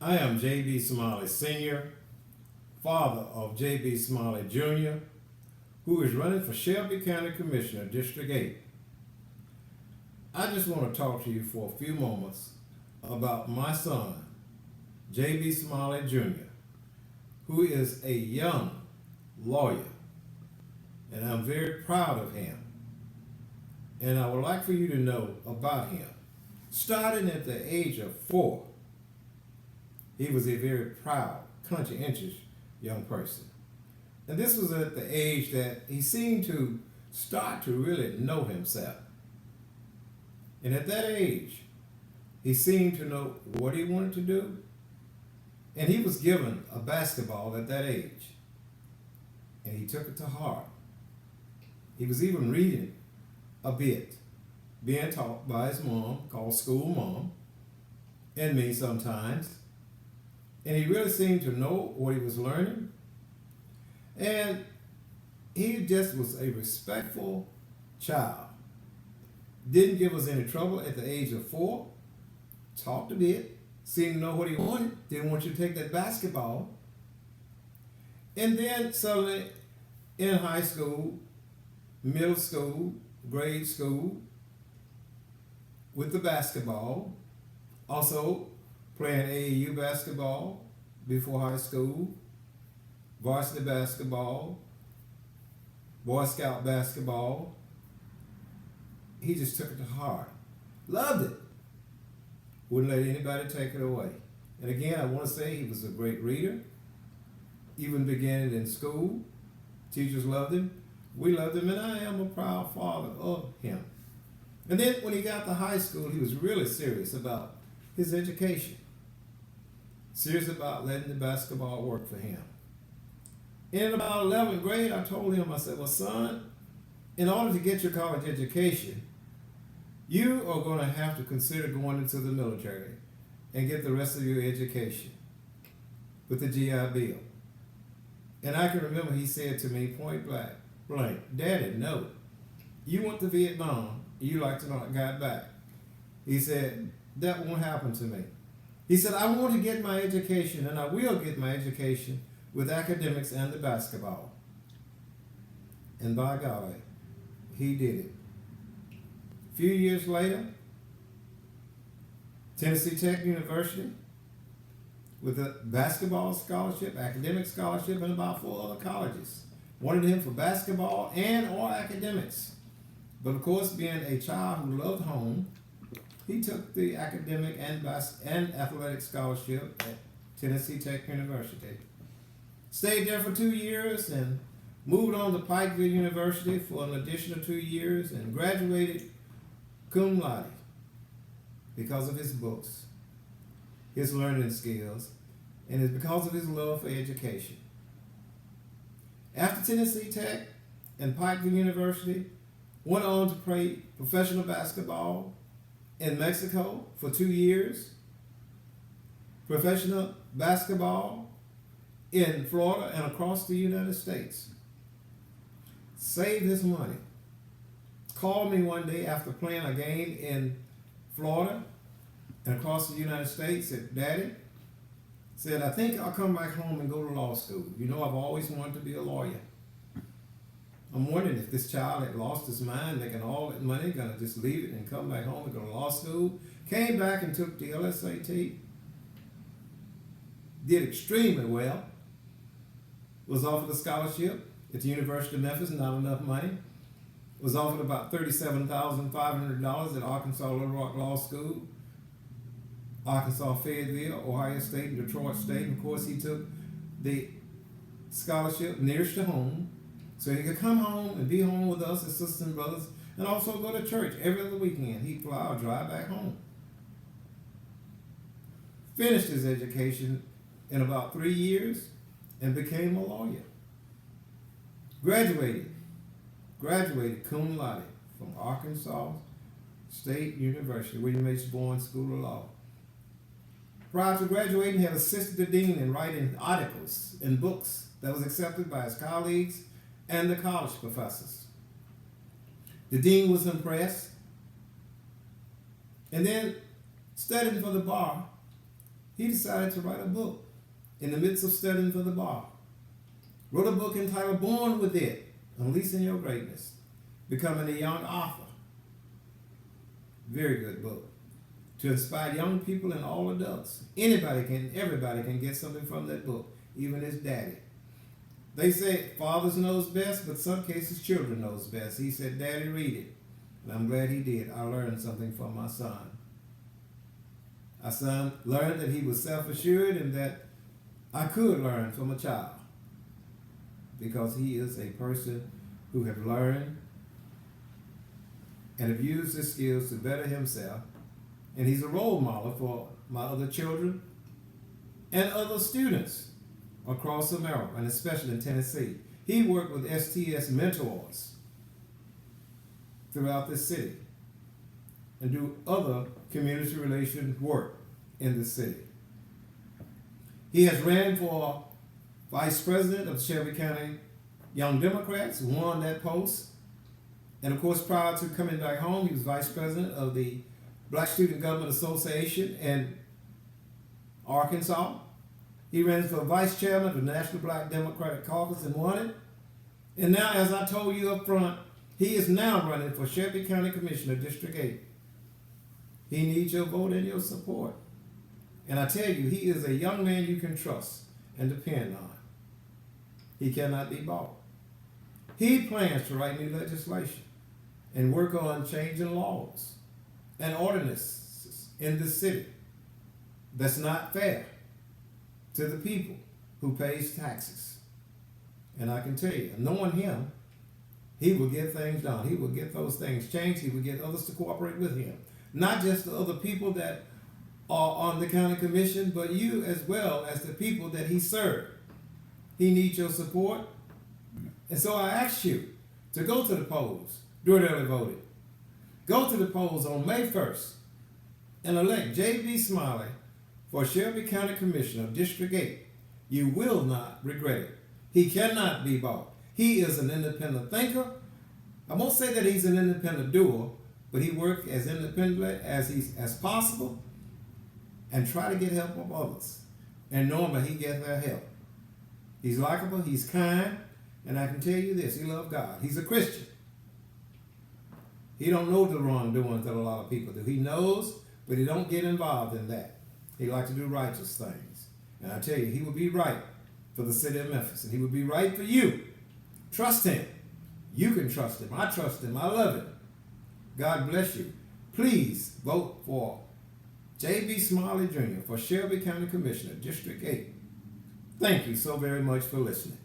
I am J.B. Smiley Sr., father of J.B. Smiley Jr., who is running for Shelby County Commissioner, District 8. I just want to talk to you for a few moments about my son, J.B. Smiley Jr., who is a young lawyer, and I'm very proud of him. And I would like for you to know about him. Starting at the age of 4, he was a very proud, conscientious young person. And this was at the age that he seemed to start to really know himself. And at that age, he seemed to know what he wanted to do. And he was given a basketball at that age. And he took it to heart. He was even reading a bit, being taught by his mom, called school mom, and me sometimes. And he really seemed to know what he was learning. And he just was a respectful child. Didn't give us any trouble at the age of 4. Talked a bit, seemed to know what he wanted, didn't want you to take that basketball. And then suddenly in high school, middle school, grade school, with the basketball, also playing AAU basketball before high school, varsity basketball, Boy Scout basketball. He just took it to heart. Loved it. Wouldn't let anybody take it away. And again, I want to say he was a great reader. Even beginning in school, teachers loved him. We loved him, and I am a proud father of him. And then when he got to high school, he was really serious about his education. Serious about letting the basketball work for him. In about 11th grade, I told him, I said, well, son, in order to get your college education, you are going to have to consider going into the military and get the rest of your education with the GI Bill. And I can remember he said to me point blank, Daddy, no, you went to Vietnam, you like to not got back. He said, that won't happen to me. He said, I want to get my education, and I will get my education with academics and the basketball. And by golly, he did it. A few years later, Tennessee Tech University, with a basketball scholarship, academic scholarship, and about 4 other colleges. Wanted him for basketball and or academics. But of course, being a child who loved home, he took the academic and athletic scholarship at Tennessee Tech University. Stayed there for 2 years and moved on to Pikeville University for an additional 2 years and graduated cum laude because of his books, his learning skills, and it's because of his love for education. After Tennessee Tech and Pikeville University, went on to play professional basketball in Mexico for 2 years, professional basketball in Florida and across the United States. Saved his money. Called me one day after playing a game in Florida and across the United States, said, Daddy, said, I think I'll come back home and go to law school. You know, I've always wanted to be a lawyer. I'm wondering if this child had lost his mind, making all that money, gonna just leave it and come back home and go to law school. Came back and took the LSAT. Did extremely well. Was offered a scholarship at the University of Memphis, not enough money. Was offered about $37,500 at Arkansas Little Rock Law School, Arkansas Fayetteville, Ohio State, and Detroit State. And of course, he took the scholarship nearest to home, so he could come home and be home with us, his sisters and brothers, and also go to church every other weekend. He'd fly or drive back home. Finished his education in about 3 years and became a lawyer. Graduated cum laude from Arkansas State University, William H. Bourne School of Law. Prior to graduating, he had assisted the dean in writing articles and books that was accepted by his colleagues and the college professors. The dean was impressed. And then, studying for the bar, he decided to write a book in the midst of studying for the bar. Wrote a book entitled Born With It, Unleashing Your Greatness, Becoming a Young Author. Very good book to inspire young people and all adults. Everybody can get something from that book, even his daddy. They say fathers knows best, but some cases children knows best. He said, Daddy, read it. And I'm glad he did. I learned something from my son. My son learned that he was self-assured and that I could learn from a child, because he is a person who have learned and have used his skills to better himself. And he's a role model for my other children and other students across America, and especially in Tennessee. He worked with STS mentors throughout the city and do other community relations work in the city. He has ran for vice president of Shelby County Young Democrats, won that post. And of course, prior to coming back home, he was vice president of the Black Student Government Association in Arkansas. He ran for vice chairman of the National Black Democratic Caucus and won it. And now, as I told you up front, he is now running for Shelby County Commissioner, District 8. He needs your vote and your support. And I tell you, he is a young man you can trust and depend on. He cannot be bought. He plans to write new legislation and work on changing laws and ordinances in the city that's not fair to the people who pays taxes. And I can tell you, knowing him, he will get things done. He will get those things changed. He will get others to cooperate with him. Not just the other people that are on the county commission, but you as well as the people that he served. He needs your support. And so I ask you to go to the polls, do it early voting. Go to the polls on May 1st and elect J.B. Smiley for Shelby County Commissioner, District 8. You will not regret it. He cannot be bought. He is an independent thinker. I won't say that he's an independent doer, but he works as independently as possible and try to get help from others. And normally he gets their help. He's likable, he's kind, and I can tell you this, he loves God. He's a Christian. He don't know the wrongdoings that a lot of people do. He knows, but he don't get involved in that. He likes to do righteous things. And I tell you, he will be right for the city of Memphis, and he will be right for you. Trust him. You can trust him. I trust him. I love him. God bless you. Please vote for J.B. Smiley Jr. for Shelby County Commissioner, District 8. Thank you so very much for listening.